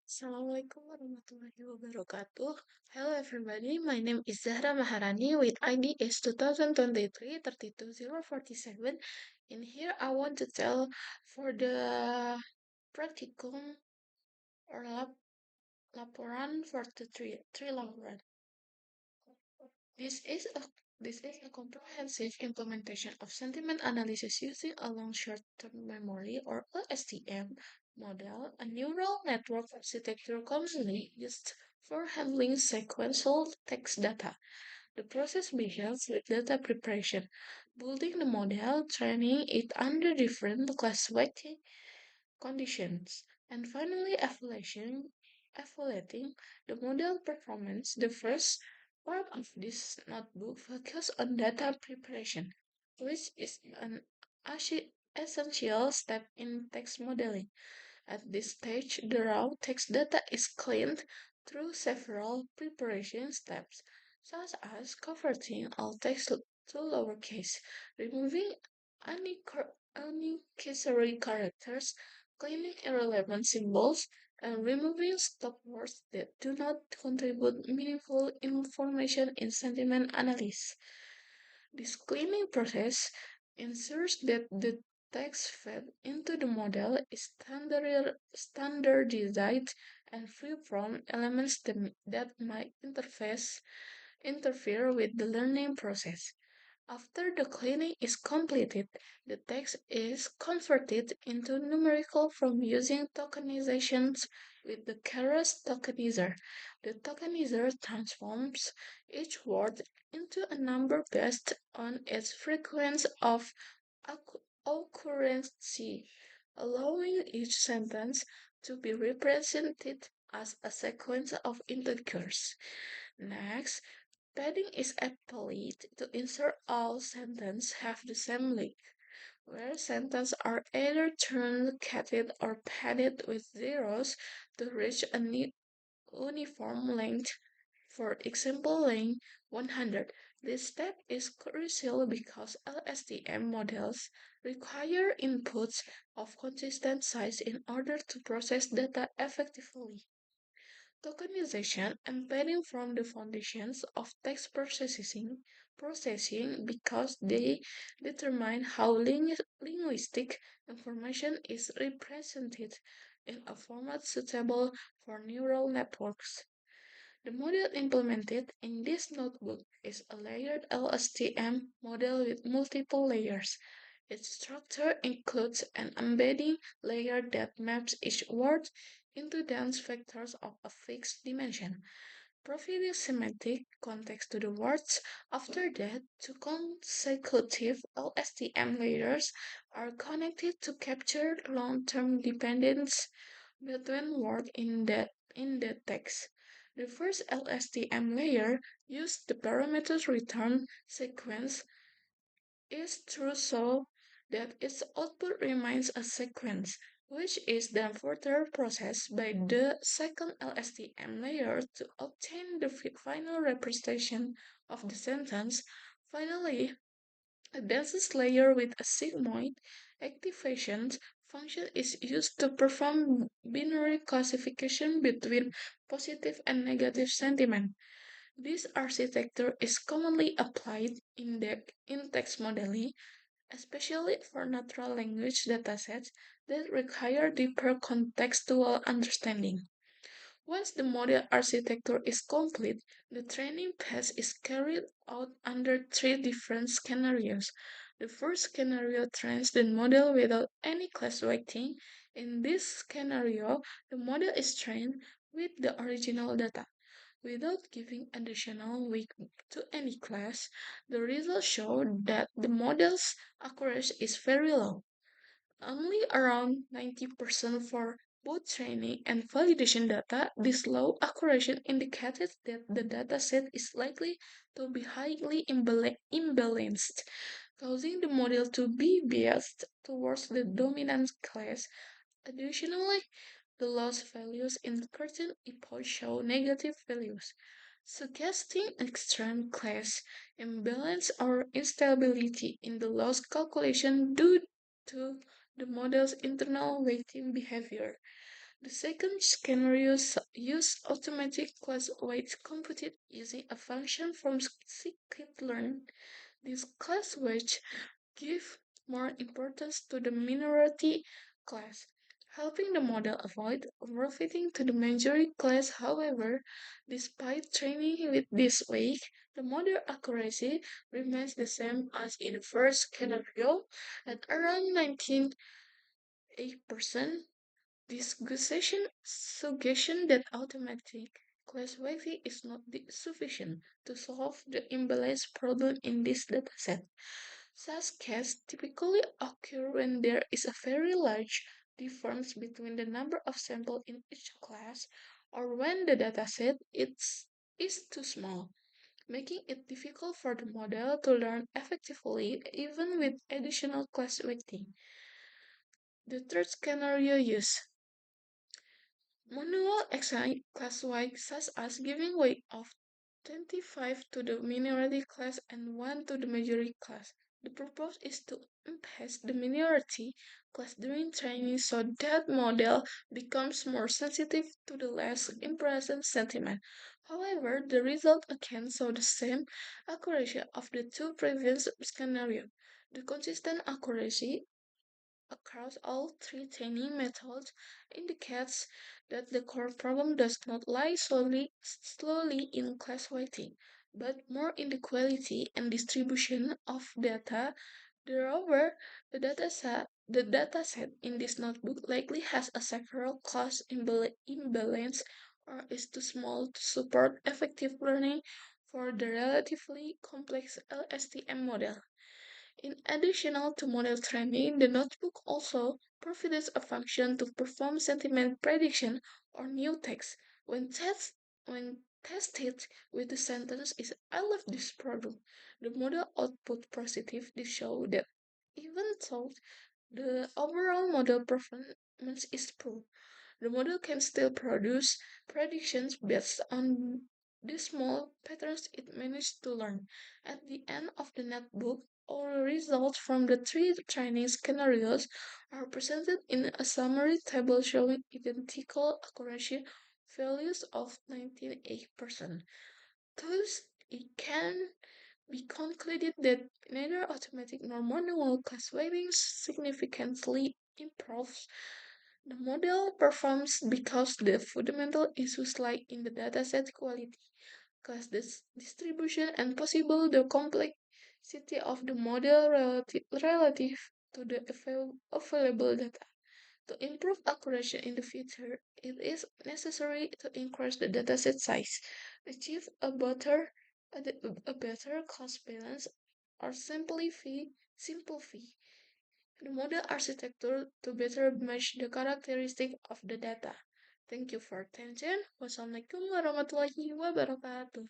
Assalamualaikum warahmatullahi wabarakatuh. Hello everybody, my name is Zahra Maharani with ID is 2023-32047. In here I want to tell for the practicum or laporan for the three laporan. This is a this is a comprehensive implementation of sentiment analysis using a long short-term memory or LSTM model, a neural network architecture commonly used for handling sequential text data. The process begins with data preparation, building the model, training it under different classification conditions, and finally evaluating the model performance. The first part of this notebook focuses on data preparation, which is an essential step in text modeling. At this stage, the raw text data is cleaned through several preparation steps, such as converting all text to lowercase, removing unnecessary characters, cleaning irrelevant symbols, and removing stop words that do not contribute meaningful information in sentiment analysis. This cleaning process ensures that the text fed into the model is standardized and free from elements that might interfere with the learning process. After the cleaning is completed, the text is converted into numerical from using tokenizations with the Keras tokenizer. The tokenizer transforms each word into a number based on its frequency of occurrence, allowing each sentence to be represented as a sequence of integers. Next, padding is applied to ensure all sentences have the same length, where sentences are either truncated or padded with zeros to reach a uniform length. For example, length 100. This step is crucial because LSTM models require inputs of consistent size in order to process data effectively. Tokenization and padding form the foundations of text processing because they determine how linguistic information is represented in a format suitable for neural networks. The model implemented in this notebook is a layered LSTM model with multiple layers. Its structure includes an embedding layer that maps each word into dense vectors of a fixed dimension, providing semantic context to the words. After that, two consecutive LSTM layers are connected to capture long-term dependence between words in the text. The first LSTM layer uses the parameters return sequence is true so that its output remains a sequence, which is then further processed by the second LSTM layer to obtain the final representation of the sentence. Finally, a densest layer with a sigmoid activation function is used to perform binary classification between positive and negative sentiment. This architecture is commonly applied in text modeling, especially for natural language datasets that require deeper contextual understanding. Once the model architecture is complete, the training phase is carried out under three different scenarios. The first scenario trains the model without any class weighting. In this scenario, the model is trained with the original data. Without giving additional weight to any class, the results show that the model's accuracy is very low, only around 90% for both training and validation data. This low accuracy indicated that the dataset is likely to be highly imbalanced, causing the model to be biased towards the dominant class. Additionally, the loss values in certain epochs show negative values, suggesting extreme class imbalance or instability in the loss calculation due to the model's internal weighting behavior. The second scenario use automatic class weights computed using a function from scikit-learn. These class weights give more importance to the minority class, helping the model avoid overfitting to the majority class. However, despite training with this weight, the model accuracy remains the same as in the first scenario at around 98%. This suggestion that automatic class weighting is not sufficient to solve the imbalance problem in this dataset. Such cases typically occur when there is a very large difference between the number of samples in each class or when the dataset is too small, making it difficult for the model to learn effectively even with additional class weighting. The third scenario use manual exam class-wide such as giving weight of 25 to the minority class and 1 to the majority class. The purpose is to emphasize the minority class during training so that model becomes more sensitive to the less impressive sentiment. However, the result again show the same accuracy of the two previous scenarios. The consistent accuracy across all three training methods indicates that the core problem does not lie solely in class weighting, but more in the quality and distribution of data. Moreover, the dataset in this notebook likely has a several class imbalance or is too small to support effective learning for the relatively complex LSTM model. In addition to model training, the notebook also provides a function to perform sentiment prediction or new text. When tested with the sentence is "I love this product," the model output positive. This shows that even though the overall model performance is poor, the model can still produce predictions based on the small patterns it managed to learn. At the end of the notebook, all results from the three training scenarios are presented in a summary table showing identical accuracy values of 98%. Thus, it can be concluded that neither automatic nor manual class weighting significantly improves the model performs because the fundamental issues lie in the dataset quality, class distribution, and possible the complexity of the model relative to the available data. To improve accuracy in the future, it is necessary to increase the dataset size, achieve a better cost balance, or simplify the model architecture to better match the characteristic of the data. Thank you for attention. Wassalamualaikum warahmatullahi wabarakatuh.